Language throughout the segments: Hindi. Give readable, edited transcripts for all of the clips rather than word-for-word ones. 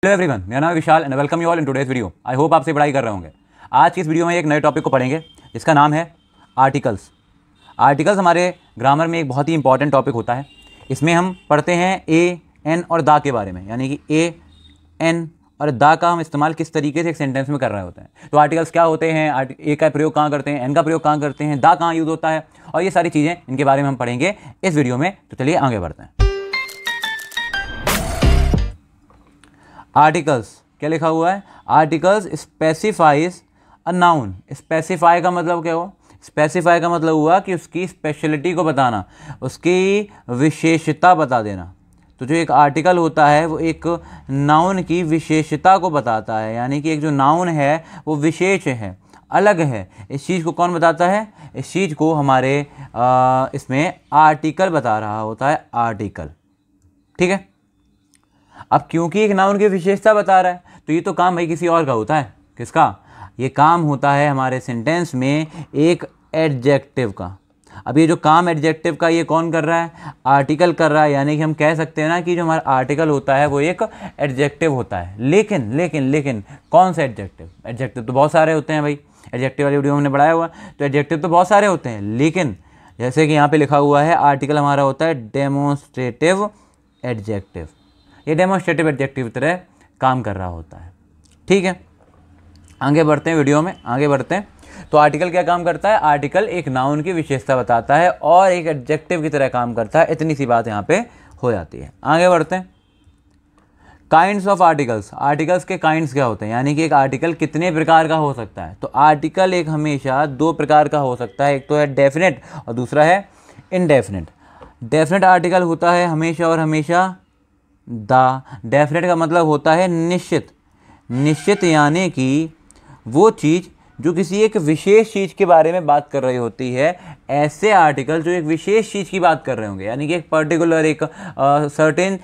हेलो एवरीवन, मेरा नाम है Vishal and welcome you all in today's video. I hope आपसे पढ़ाई कर रहे होंगे। आज की इस वीडियो में एक नए टॉपिक को पढ़ेंगे जिसका नाम है आर्टिकल्स। आर्टिकल्स हमारे ग्रामर में एक बहुत ही इंपॉर्टेंट टॉपिक होता है। इसमें हम पढ़ते हैं ए, एन और दा के बारे में, यानी कि ए, एन और दा का हम इस्तेमाल किस तरीके से एक सेंटेंस में कर रहे होते हैं। तो आर्टिकल्स क्या होते हैं, ए का प्रयोग कहाँ करते हैं, एन का प्रयोग कहाँ करते हैं, दा कहाँ यूज़ होता है, और ये सारी चीज़ें इनके बारे में हम पढ़ेंगे इस वीडियो में। तो चलिए आगे बढ़ते हैं। आर्टिकल्स क्या लिखा हुआ है? Articles specifies a noun. Specify का मतलब क्या हुआ? स्पेसिफाई का मतलब हुआ कि उसकी स्पेशलिटी को बताना, उसकी विशेषता बता देना। तो जो एक आर्टिकल होता है वो एक नाउन की विशेषता को बताता है, यानी कि एक जो नाउन है वो विशेष है, अलग है। इस चीज़ को कौन बताता है? इस चीज़ को हमारे इसमें आर्टिकल बता रहा होता है, आर्टिकल। ठीक है। अब क्योंकि एक नाउन की विशेषता बता रहा है तो ये तो काम भाई किसी और का होता है। किसका? ये काम होता है हमारे सेंटेंस में एक एडजेक्टिव का। अब ये जो काम एडजेक्टिव का ये कौन कर रहा है? आर्टिकल कर रहा है। यानी कि हम कह सकते हैं ना कि जो हमारा आर्टिकल होता है वो एक एडजेक्टिव होता है। लेकिन लेकिन लेकिन कौन सा एडजेक्टिव? एडजेक्टिव तो बहुत सारे होते हैं भाई। एडजेक्टिव वाली वीडियो हमने पढ़ाया हुआ, तो एडजेक्टिव तो बहुत सारे होते हैं। लेकिन जैसे कि यहाँ पे लिखा हुआ है, आर्टिकल हमारा होता है डेमोन्स्ट्रेटिव एडजेक्टिव। ये डेमोन्स्ट्रेटिव एडजेक्टिव की तरह काम कर रहा होता है। ठीक है, आगे बढ़ते हैं, वीडियो में आगे बढ़ते हैं। तो आर्टिकल क्या काम करता है? आर्टिकल एक नाउन की विशेषता बताता है और एक एडजेक्टिव की तरह काम करता है। इतनी सी बात यहाँ पे हो जाती है। आगे बढ़ते हैं। Kinds of articles. आर्टिकल्स के काइंड्स क्या होते हैं, यानी कि एक आर्टिकल कितने प्रकार का हो सकता है? तो आर्टिकल एक हमेशा दो प्रकार का हो सकता है, एक तो है डेफिनेट और दूसरा है इनडेफिनेट। डेफिनेट आर्टिकल होता है हमेशा और हमेशा दा। डेफिनेट का मतलब होता है निश्चित। निश्चित यानी कि वो चीज़ जो किसी एक विशेष चीज़ के बारे में बात कर रही होती है। ऐसे आर्टिकल जो एक विशेष चीज़ की बात कर रहे होंगे, यानी कि एक पर्टिकुलर एक सर्टेन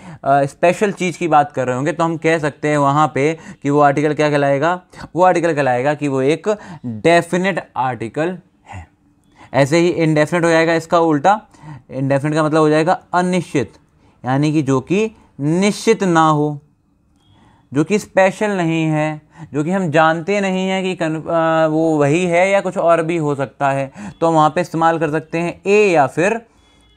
स्पेशल चीज़ की बात कर रहे होंगे, तो हम कह सकते हैं वहाँ पे कि वो आर्टिकल क्या कहलाएगा? वो आर्टिकल कहलाएगा कि वो एक डेफिनेट आर्टिकल है। ऐसे ही इनडेफिनेट हो जाएगा इसका उल्टा। इनडेफिनेट का मतलब हो जाएगा अनिश्चित, यानी कि जो कि निश्चित ना हो, जो कि स्पेशल नहीं है, जो कि हम जानते नहीं हैं कि वो वही है या कुछ और भी हो सकता है। तो हम वहाँ पे इस्तेमाल कर सकते हैं ए या फिर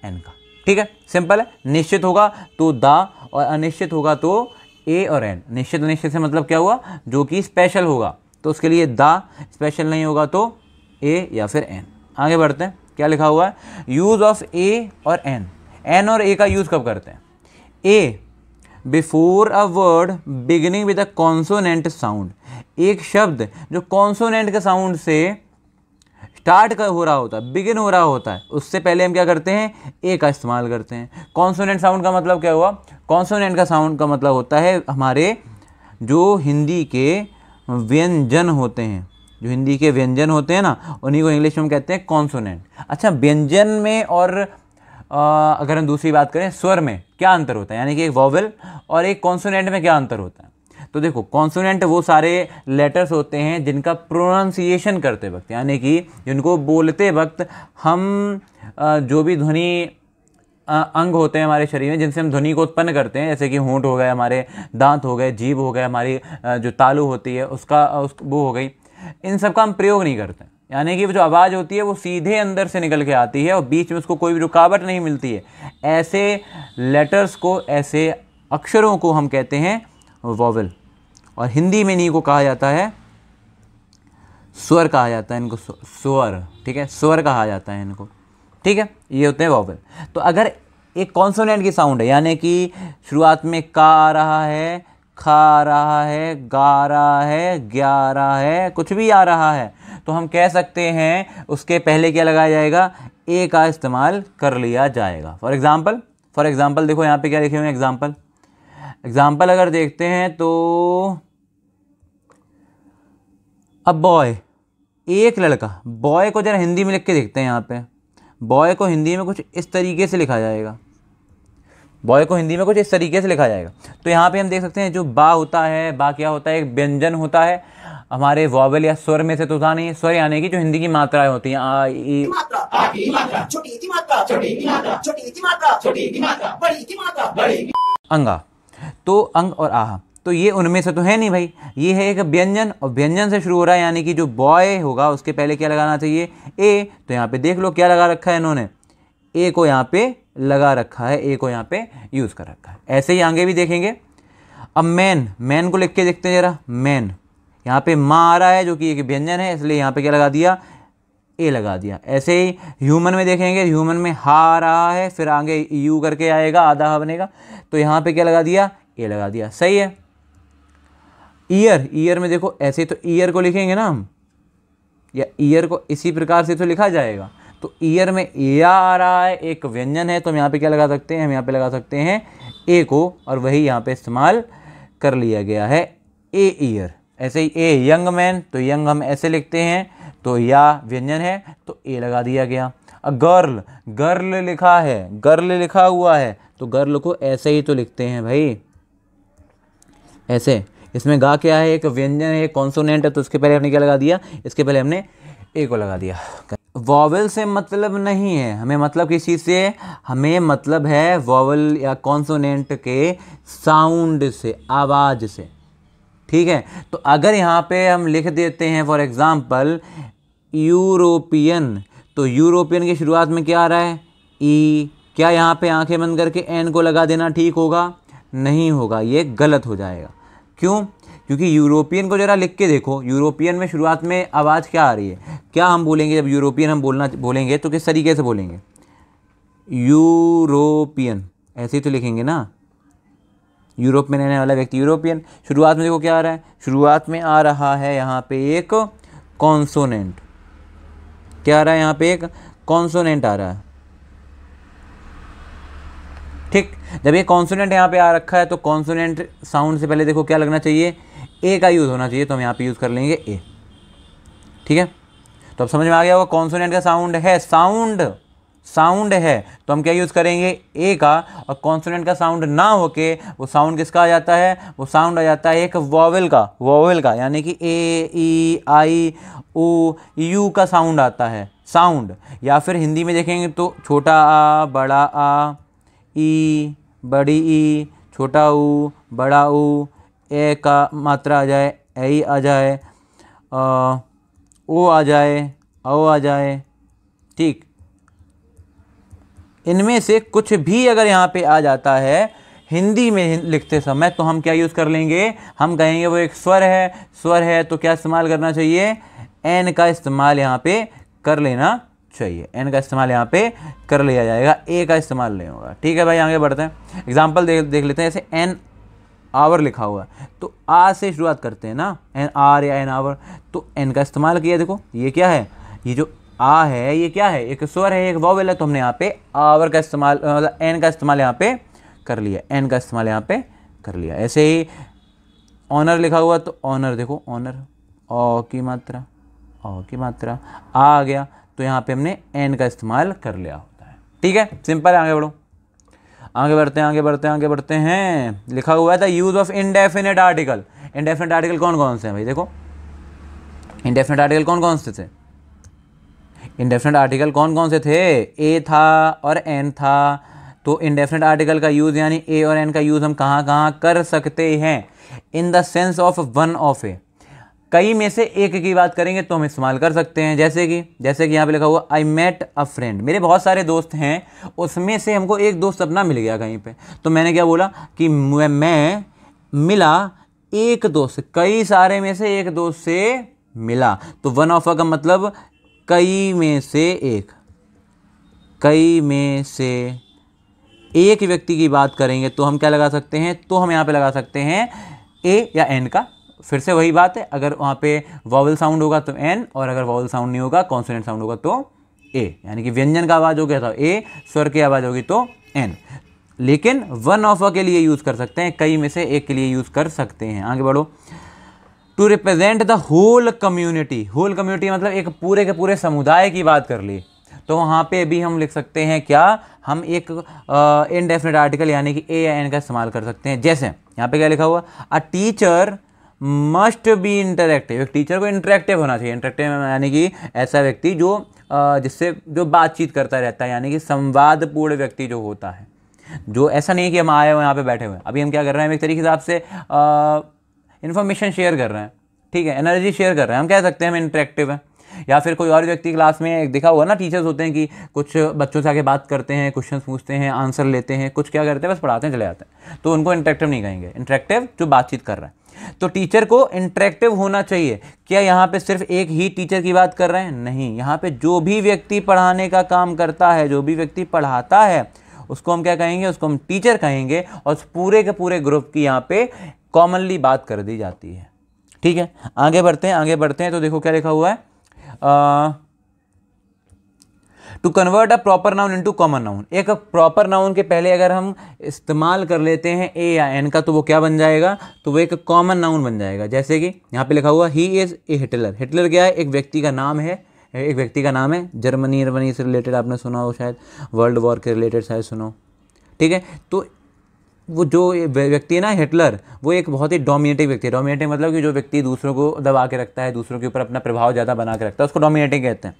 एन का। ठीक है, सिंपल है। निश्चित होगा तो दा और अनिश्चित होगा तो ए और एन। निश्चित अनिश्चित से मतलब क्या हुआ? जो कि स्पेशल होगा तो उसके लिए दा, स्पेशल नहीं होगा तो ए या फिर एन। आगे बढ़ते हैं। क्या लिखा हुआ है? यूज़ ऑफ ए और एन। एन और ए का यूज़ कब करते हैं? A before a word beginning with a consonant sound. एक शब्द जो कॉन्सोनेंट के साउंड से स्टार्ट हो रहा होता है, बिगिन हो रहा होता है, उससे पहले हम क्या करते हैं? ए का इस्तेमाल करते हैं। कॉन्सोनेंट साउंड का मतलब क्या हुआ? कॉन्सोनेंट का साउंड का मतलब होता है हमारे जो हिंदी के व्यंजन होते हैं। जो हिंदी के व्यंजन होते हैं ना, उन्हीं को इंग्लिश में हम कहते हैं कॉन्सोनेंट। अच्छा, व्यंजन में और अगर हम दूसरी बात करें, स्वर में क्या अंतर होता है, यानी कि एक वॉवेल और एक कॉन्सोनेंट में क्या अंतर होता है? तो देखो, कॉन्सोनेंट वो सारे लेटर्स होते हैं जिनका प्रोनाउंसिएशन करते वक्त, यानी कि जिनको बोलते वक्त हम जो भी ध्वनि अंग होते हैं हमारे शरीर में जिनसे हम ध्वनि को उत्पन्न करते हैं, जैसे कि होंठ हो गए, हमारे दांत हो गए, जीभ हो गए, हमारी जो तालु होती है वो हो गई, इन सब का हम प्रयोग नहीं करते। यानी कि वो जो आवाज़ होती है वो सीधे अंदर से निकल के आती है और बीच में उसको कोई भी रुकावट नहीं मिलती है। ऐसे लेटर्स को, ऐसे अक्षरों को हम कहते हैं वॉवेल। और हिंदी में इन्हीं को कहा जाता है स्वर, कहा जाता है इनको स्वर। ठीक है, स्वर कहा जाता है इनको। ठीक है, ये होते हैं वॉवेल। तो अगर एक कॉन्सोनेंट की साउंड है, यानी कि शुरुआत में का आ रहा है, खा आ रहा है, गा आ रहा है, ग्या आ रहा है, कुछ भी आ रहा है, तो हम कह सकते हैं उसके पहले क्या लगाया जाएगा? ए का इस्तेमाल कर लिया जाएगा। फॉर एग्जाम्पल देखो यहाँ पे क्या लिखे हुए हैं। एग्जाम्पल अगर देखते हैं तो अब बॉय, एक लड़का। बॉय को जरा हिंदी में लिख के देखते हैं। यहाँ पे बॉय को हिंदी में कुछ इस तरीके से लिखा जाएगा। बॉय को हिंदी में कुछ इस तरीके से लिखा जाएगा। तो यहाँ पे हम देख सकते हैं जो बा होता है, बा क्या होता है? एक व्यंजन होता है हमारे वॉवेल या स्वर में से, तो था नहीं। स्वर यानी कि जो हिंदी की मात्राएं होती हैं, आ, ई, अंगा। तो अंग और आहा, तो ये उनमें से तो है नहीं भाई, ये है एक व्यंजन और व्यंजन से शुरू हो रहा है, यानी कि जो बॉय होगा उसके पहले क्या लगाना चाहिए, ए। तो यहाँ पे देख लो क्या लगा रखा है इन्होंने, ए को यहाँ पे लगा रखा है, ए को यहाँ पे यूज़ कर रखा है। ऐसे ही आगे भी देखेंगे। अब मैन, मैन को लिख के देखते हैं जरा। मैन, यहाँ पे माँ आ रहा है जो कि एक व्यंजन है, इसलिए यहाँ पे क्या लगा दिया, ए लगा दिया। ऐसे ही ह्यूमन में देखेंगे, ह्यूमन में हा आ रहा है, फिर आगे यू करके आएगा, आधा हा बनेगा, तो यहाँ पे क्या लगा दिया, ए लगा दिया। सही है। ईयर, ईयर में देखो ऐसे तो ईयर को लिखेंगे ना हम, या ईयर को इसी प्रकार से तो लिखा जाएगा। तो ईयर में ए आ रहा है, एक व्यंजन है, तो हम यहाँ पे क्या लगा सकते हैं, हम यहाँ पे लगा सकते हैं ए को, और वही यहाँ पे इस्तेमाल कर लिया गया है, ए ईयर। ऐसे ही ए यंग मैन, तो यंग हम ऐसे लिखते हैं, तो या व्यंजन है तो ए लगा दिया गया। गर्ल, गर्ल लिखा है, गर्ल लिखा हुआ है, तो गर्ल को ऐसे ही तो लिखते हैं भाई, ऐसे। इसमें गा क्या है, एक व्यंजन है, एक कॉन्सोनेंट है, तो उसके पहले हमने क्या लगा दिया, इसके पहले हमने ए को लगा दिया। वॉवल से मतलब नहीं है हमें, मतलब किस चीज़ से, हमें मतलब है वॉवल या कॉन्सोनेंट के साउंड से, आवाज़ से। ठीक है। तो अगर यहाँ पे हम लिख देते हैं फॉर एग्जांपल यूरोपियन, तो यूरोपियन की शुरुआत में क्या आ रहा है, ई। क्या यहाँ पे आंखें बंद करके एन को लगा देना ठीक होगा, नहीं होगा, ये गलत हो जाएगा। क्यों, क्योंकि यूरोपियन को जरा लिख के देखो, यूरोपियन में शुरुआत में आवाज़ क्या आ रही है, क्या हम बोलेंगे जब यूरोपियन हम बोलेंगे तो किस तरीके से बोलेंगे, यूरोपियन, ऐसे ही तो लिखेंगे ना, यूरोप में रहने वाला व्यक्ति यूरोपियन। शुरुआत में देखो क्या आ रहा है, शुरुआत में आ रहा है यहाँ पे एक कॉन्सोनेंट, क्या आ रहा है यहाँ पे, एक कॉन्सोनेंट आ रहा है। ठीक, जब ये कॉन्सोनेंट यहाँ पे आ रखा है तो कॉन्सोनेंट साउंड से पहले देखो क्या लगना चाहिए, ए का यूज़ होना चाहिए, तो हम यहाँ पे यूज़ कर लेंगे ए। ठीक है, तो अब समझ में आ गया होगा, कॉन्सोनेंट का साउंड है, साउंड है, तो हम क्या यूज़ करेंगे, ए का। और कॉन्सोनेंट का साउंड ना होके वो साउंड किसका आ जाता है, वो साउंड आ जाता है एक वॉवेल का, यानी कि ए, ई, आई, ओ, यू का साउंड आता है, साउंड। या फिर हिंदी में देखेंगे तो छोटा आ, बड़ा आ, ई, बड़ी ई, छोटा ऊ, बड़ा ऊ, ए का मात्रा आ जाए, ए आ जाए, ओ आ जाए, औ आ जाए। ठीक, इनमें से कुछ भी अगर यहाँ पे आ जाता है हिंदी में लिखते समय, तो हम क्या यूज़ कर लेंगे, हम कहेंगे वो एक स्वर है, तो क्या इस्तेमाल करना चाहिए, एन का इस्तेमाल यहाँ पे कर लेना चाहिए, एन का इस्तेमाल यहाँ पे कर लिया जाएगा, ए का इस्तेमाल नहीं होगा। ठीक है भाई, आगे बढ़ते हैं, एग्जाम्पल देख लेते हैं। जैसे एन आवर लिखा हुआ है, तो आ से शुरुआत करते हैं ना, एन आर या एन आवर, तो एन का इस्तेमाल किया। देखो ये क्या है, ये जो आ है ये क्या है, एक स्वर है, एक वॉवेल है, तो हमने यहाँ पे आवर का इस्तेमाल, मतलब एन का इस्तेमाल यहाँ पे कर लिया, एन का इस्तेमाल यहाँ पे कर लिया। ऐसे ही ऑनर लिखा हुआ, तो ऑनर देखो, ऑनर, ओ की मात्रा, आ गया, तो यहाँ पे हमने एन का इस्तेमाल कर लिया होता है। ठीक है, सिंपल है। आगे बढ़ो, आगे बढ़ते हैं। लिखा हुआ था use of indefinite article. Indefinite article कौन कौन से हैं भाई, देखो इनडेफिनेट आर्टिकल कौन कौन से थे, इनडेफिनेट आर्टिकल कौन कौन से थे, ए था और एन था। तो इनडेफिनेट आर्टिकल का यूज़ यानी ए और एन का यूज़ हम कहाँ कहाँ कर सकते हैं, in the sense of one of A, कई में से एक की बात करेंगे तो हम इस्तेमाल कर सकते हैं। जैसे कि यहाँ पे लिखा हुआ आई मेट अ फ्रेंड, मेरे बहुत सारे दोस्त हैं, उसमें से हमको एक दोस्त अपना मिल गया कहीं पे, तो मैंने क्या बोला कि मैं मिला एक दोस्त, कई सारे में से एक दोस्त से मिला। तो वन ऑफ का मतलब कई में से एक, कई में से एक व्यक्ति की बात करेंगे तो हम क्या लगा सकते हैं, तो हम यहाँ पे लगा सकते हैं ए या एन का। फिर से वही बात है, अगर वहाँ पे वॉवल साउंड होगा तो एन, और अगर वॉवल साउंड नहीं होगा, कॉन्सोनेंट साउंड होगा तो ए, यानी कि व्यंजन का आवाज़ हो गया था ए, स्वर की आवाज़ होगी तो एन। लेकिन वन ऑफ के लिए यूज़ कर सकते हैं, कई में से एक के लिए यूज़ कर सकते हैं। आगे बढ़ो, to represent the whole community, whole community मतलब एक पूरे के पूरे समुदाय की बात कर ली, तो वहाँ पे भी हम लिख सकते हैं क्या, हम एक इनडेफिनेट आर्टिकल यानी कि ए या एन का इस्तेमाल कर सकते हैं। जैसे यहाँ पे क्या लिखा हुआ, a teacher must be interactive, एक टीचर को इंटरेक्टिव होना चाहिए। इंटरेक्टिव यानी कि ऐसा व्यक्ति जो जिससे जो बातचीत करता रहता है, यानी कि संवादपूर्ण व्यक्ति जो होता है। जो ऐसा नहीं है कि हम आए हुए यहाँ पे बैठे हुए हैं, अभी हम क्या कर रहे हैं, हम एक तरीके से आपसे इन्फॉर्मेशन शेयर कर रहे हैं, ठीक है, एनर्जी शेयर कर रहे हैं, हम कह सकते हैं हम इंटरेक्टिव हैं। या फिर कोई और व्यक्ति क्लास में देखा हुआ ना, टीचर्स होते हैं कि कुछ बच्चों से आके बात करते हैं, क्वेश्चन पूछते हैं, आंसर लेते हैं, कुछ क्या करते हैं, बस पढ़ाते हैं चले जाते हैं, तो उनको इंटरेक्टिव नहीं कहेंगे, इंटरेक्टिव जो बातचीत कर रहा है। तो टीचर को इंटरेक्टिव होना चाहिए। क्या यहाँ पे सिर्फ एक ही टीचर की बात कर रहे हैं? नहीं, यहाँ पे जो भी व्यक्ति पढ़ाने का काम करता है, जो भी व्यक्ति पढ़ाता है, उसको हम क्या कहेंगे, उसको हम टीचर कहेंगे, और उस पूरे के पूरे ग्रुप की यहाँ पे कॉमनली बात कर दी जाती है। ठीक है, आगे बढ़ते हैं, आगे बढ़ते हैं। तो देखो क्या लिखा हुआ है, to convert a proper noun into common noun. एक प्रॉपर नाउन के पहले अगर हम इस्तेमाल कर लेते हैं ए या एन का, तो वो क्या बन जाएगा, तो वो एक कॉमन नाउन बन जाएगा। जैसे कि यहाँ पे लिखा हुआ he is a Hitler. Hitler क्या है, एक व्यक्ति का नाम है, एक व्यक्ति का नाम है, जर्मनी से रिलेटेड आपने सुना हो, शायद वर्ल्ड वॉर के रिलेटेड शायद सुनो, ठीक है। तो वो जो व्यक्ति है ना हिटलर, वो एक बहुत ही डोमिनेटिंग व्यक्ति है। डोमिनेटिंग मतलब कि जो व्यक्ति दूसरों को दबा के रखता है, दूसरों के ऊपर अपना प्रभाव ज़्यादा बना के रखता है, उसको डोमिनेटिंग कहते हैं।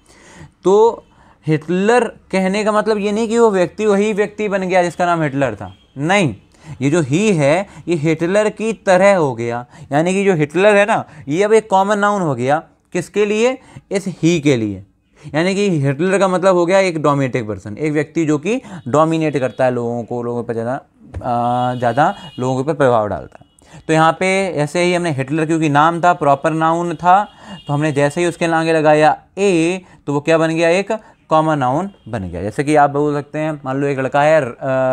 तो हिटलर कहने का मतलब ये नहीं कि वो व्यक्ति वही व्यक्ति बन गया जिसका नाम हिटलर था, नहीं, ये जो ही है ये हिटलर की तरह हो गया, यानी कि जो हिटलर है ना, ये अब एक कॉमन नाउन हो गया। किसके लिए, इस ही के लिए। यानी कि हिटलर का मतलब हो गया एक डोमिनेटिंग पर्सन, एक व्यक्ति जो कि डोमिनेट करता है लोगों को, लोगों पर ज़्यादा लोगों के ऊपर प्रभाव डालता है। तो यहाँ पे ऐसे ही हमने हिटलर, क्योंकि नाम था, प्रॉपर नाउन था, तो हमने जैसे ही उसके आगे लगाया ए, तो वो क्या बन गया, एक कॉमन नाउन बन गया। जैसे कि आप बोल सकते हैं, मान लो एक लड़का है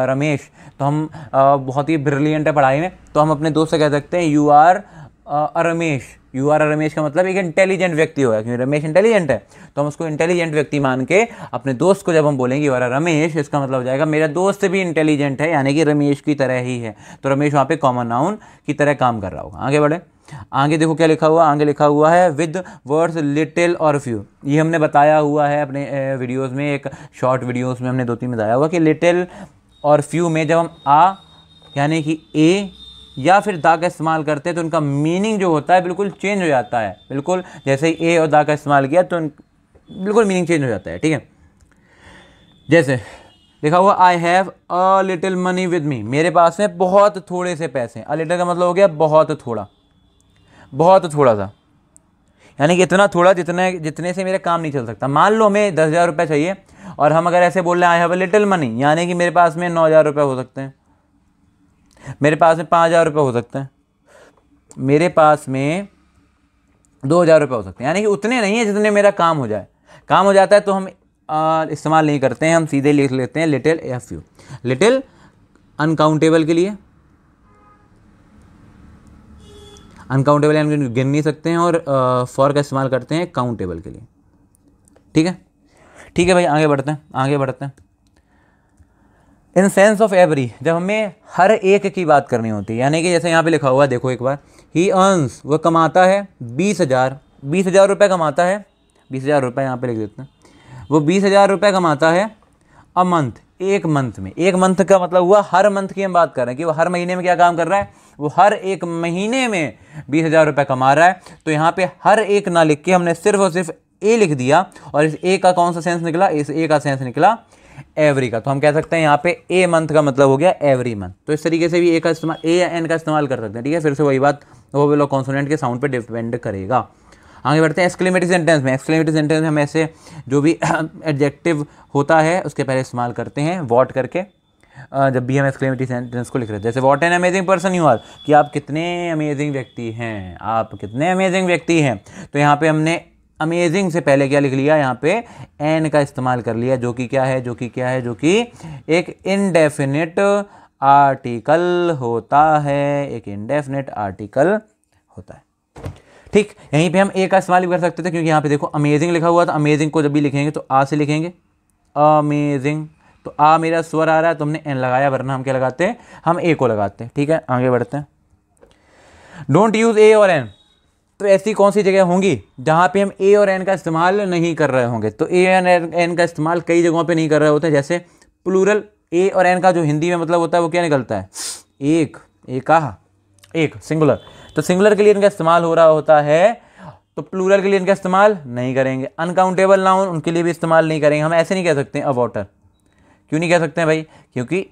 रमेश, तो हम बहुत ही ब्रिलियंट है पढ़ाई में, तो हम अपने दोस्त से कह सकते हैं you are Ramesh. You are Ramesh का मतलब एक इंटेलिजेंट व्यक्ति होगा, क्योंकि रमेश इंटेलिजेंट है, तो हम उसको इंटेलिजेंट व्यक्ति मान के अपने दोस्त को जब हम बोलेंगे यू आर रमेश, इसका मतलब हो जाएगा मेरा दोस्त भी इंटेलिजेंट है, यानी कि रमेश की तरह ही है। तो रमेश वहाँ पे कॉमन नाउन की तरह काम कर रहा होगा। आगे बढ़े, आगे देखो क्या लिखा हुआ, आगे लिखा हुआ है विद वर्ड्स लिटिल और फ्यू। ये हमने बताया हुआ है अपने वीडियोज़ में, एक शॉर्ट वीडियोज़ में हमने 2-3 बताया हुआ कि लिटिल और फ्यू में जब हम आ यानी कि ए या फिर दा का इस्तेमाल करते हैं, तो उनका मीनिंग जो होता है बिल्कुल चेंज हो जाता है। बिल्कुल जैसे ही ए और दा का इस्तेमाल किया तो बिल्कुल मीनिंग चेंज हो जाता है, ठीक है। जैसे लिखा हुआ I have a little money with me, मेरे पास में बहुत थोड़े से पैसे। अ लिटिल का मतलब हो गया बहुत थोड़ा, बहुत थोड़ा सा, यानी कि इतना थोड़ा जितने से मेरा काम नहीं चल सकता। मान लो हमें 10,000 रुपये चाहिए, और हम अगर ऐसे बोल रहे हैं I have a little money, यानी कि मेरे पास में 9,000 रुपये हो सकते हैं, मेरे पास में 5,000 रुपये हो सकते हैं, मेरे पास में 2,000 रुपये हो सकते हैं, यानी कि उतने नहीं है जितने मेरा काम हो जाए। काम हो जाता है तो हम इस्तेमाल नहीं करते हैं, हम सीधे लिख लेते हैं लिटिल या फ्यू। लिटिल अनकाउंटेबल के लिए, अनकाउंटेबल यानी गिन नहीं सकते हैं, और फॉर का इस्तेमाल करते हैं काउंटेबल के लिए, ठीक है। ठीक है भाई, आगे बढ़ते हैं, आगे बढ़ते हैं। इन सेंस ऑफ एवरी, जब हमें हर एक की बात करनी होती है, यानी कि जैसे यहाँ पे लिखा हुआ है, देखो एक बार, ही अर्न्स, वह कमाता है 20,000 रुपये कमाता है, 20,000 रुपये यहाँ पे लिख देते हैं, वो 20,000 रुपये कमाता है अ मंथ, एक मंथ में। एक मंथ का मतलब हुआ हर मंथ की हम बात कर रहे हैं कि वो हर महीने में क्या काम कर रहा है, वो हर एक महीने में 20,000 रुपये कमा रहा है। तो यहाँ पे हर एक ना लिख के हमने सिर्फ और सिर्फ ए लिख दिया, और इस ए का कौन सा सेंस निकला, इस ए का सेंस निकला एवरी का। तो हम कह सकते हैं यहाँ पे ए मंथ का मतलब हो गया एवरी मंथ। तो इस तरीके से भी ए का इस्तेमाल, ए या एन का इस्तेमाल कर सकते हैं, ठीक है। फिर से वही बात, वो भी लोग कॉन्सोनेंट के साउंड पे डिपेंड करेगा। आगे बढ़ते हैं एक्सक्लेमेटरी सेंटेंस में। एक्सक्लेमेटरी सेंटेंस में हम ऐसे जो भी एडजेक्टिव होता है उसके पहले इस्तेमाल करते हैं वॉट करके, जब भी हम एक्सक्लेमेटरी सेंटेंस को लिख रहे हैं। जैसे what an amazing person you are, कि आप कितने अमेजिंग व्यक्ति हैं, आप कितने अमेजिंग व्यक्ति हैं। तो यहाँ पे हमने अमेजिंग से पहले क्या लिख लिया, यहाँ पे एन का इस्तेमाल कर लिया, जो कि क्या है, जो कि एक इनडेफिनिट आर्टिकल होता है, एक इनडेफिनिट आर्टिकल होता है, ठीक। यहीं पे हम ए का इस्तेमाल भी कर सकते थे, क्योंकि यहाँ पे देखो अमेजिंग लिखा हुआ था। अमेजिंग को जब भी लिखेंगे तो आ से लिखेंगे, अमेजिंग, तो आ मेरा स्वर आ रहा है तो हमने एन लगाया, वरना हम क्या लगाते हैं, हम ए को लगाते हैं, ठीक है। आगे बढ़ते हैं। डोंट यूज ए और एन, तो ऐसी कौन सी जगह होंगी जहाँ पे हम ए और एन का इस्तेमाल नहीं कर रहे होंगे। तो ए और एन का इस्तेमाल कई जगहों पे नहीं कर रहे होते, जैसे प्लूरल। ए और एन का जो हिंदी में मतलब होता है वो क्या निकलता है, एक, एक सिंगुलर। तो सिंगुलर के लिए इनका इस्तेमाल हो रहा होता है, तो प्लूरल के लिए इनका इस्तेमाल नहीं करेंगे। अनकाउंटेबल नाउन उनके लिए भी इस्तेमाल नहीं करेंगे। हम ऐसे नहीं कह सकते अ वाटर, क्यों नहीं कह सकते हैं भाई, क्योंकि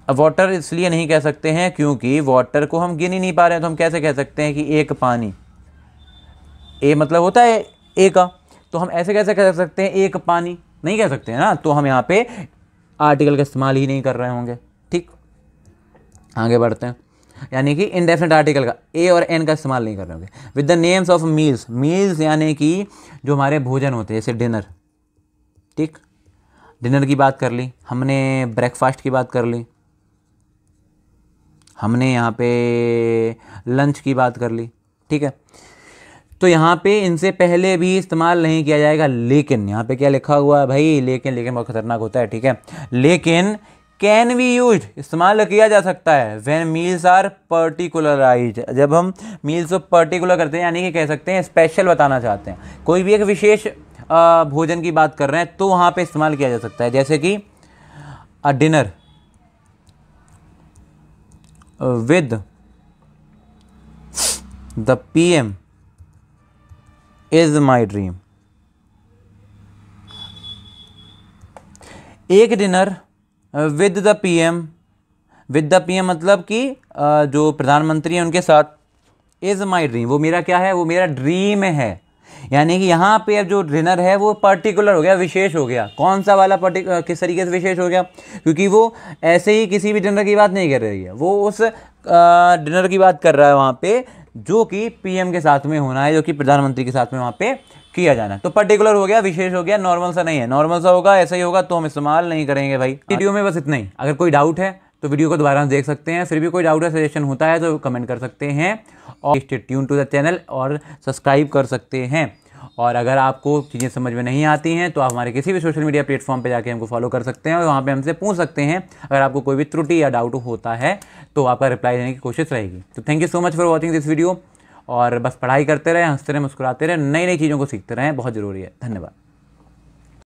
वाटर इसलिए नहीं कह सकते हैं क्योंकि वाटर को हम गिन ही नहीं पा रहे हैं, तो हम कैसे कह सकते हैं कि एक पानी, ए मतलब होता है ए का, तो हम ऐसे कैसे कह सकते हैं एक पानी, नहीं कह सकते हैं ना, तो हम यहाँ पे आर्टिकल का इस्तेमाल ही नहीं कर रहे होंगे। ठीक, आगे बढ़ते हैं, यानी कि इंडेफिनिट आर्टिकल का ए और एन का इस्तेमाल नहीं कर रहे होंगे। With the names of meals, meals यानी कि जो हमारे भोजन होते हैं, जैसे डिनर। ठीक, डिनर की बात कर ली हमने, ब्रेकफास्ट की बात कर ली हमने, यहाँ पे लंच की बात कर ली। ठीक है, तो यहाँ पे इनसे पहले भी इस्तेमाल नहीं किया जाएगा, लेकिन यहाँ पे क्या लिखा हुआ है भाई, लेकिन, लेकिन बहुत खतरनाक होता है। ठीक है, लेकिन कैन बी यूज, इस्तेमाल किया जा सकता है व्हेन मील्स आर पर्टिकुलराइज्ड, जब हम मील्स को पर्टिकुलर करते हैं, यानी कि कह सकते हैं स्पेशल बताना चाहते हैं, कोई भी एक विशेष भोजन की बात कर रहे हैं, तो वहाँ पे इस्तेमाल किया जा सकता है। जैसे कि a dinner with the PM is my dream. एक dinner with the PM, with the PM मतलब कि जो प्रधानमंत्री हैं उनके साथ, इज माई ड्रीम, वो मेरा क्या है, वो मेरा ड्रीम है। यानी कि यहाँ पे अब जो डिनर है वो पर्टिकुलर हो गया, विशेष हो गया। कौन सा वाला किस तरीके से विशेष हो गया, क्योंकि वो ऐसे ही किसी भी डिनर की बात नहीं कर रही है, वो उस डिनर की बात कर रहा है वहाँ पे जो कि PM के साथ में होना है, जो कि प्रधानमंत्री के साथ में वहाँ पे किया जाना है। तो पर्टिकुलर हो गया, विशेष हो गया, नॉर्मल सा नहीं है। नॉर्मल सा होगा, ऐसा ही होगा तो हम इस्तेमाल नहीं करेंगे भाई। वीडियो में बस इतना ही। अगर कोई डाउट है तो वीडियो को दोबारा देख सकते हैं, फिर भी कोई डाउट या सजेशन होता है तो कमेंट कर सकते हैं, और stay tune to the channel और सब्सक्राइब कर सकते हैं। और अगर आपको चीज़ें समझ में नहीं आती हैं तो आप हमारे किसी भी सोशल मीडिया प्लेटफॉर्म पे जाके हमको फॉलो कर सकते हैं और वहाँ पे हमसे पूछ सकते हैं। अगर आपको कोई भी त्रुटि या डाउट होता है तो आपका रिप्लाई देने की कोशिश रहेगी। तो thank you so much for watching this video, और बस पढ़ाई करते रहें, हंसते रहें, मुस्कुराते रहें, नई नई चीज़ों को सीखते रहें, बहुत ज़रूरी है। धन्यवाद।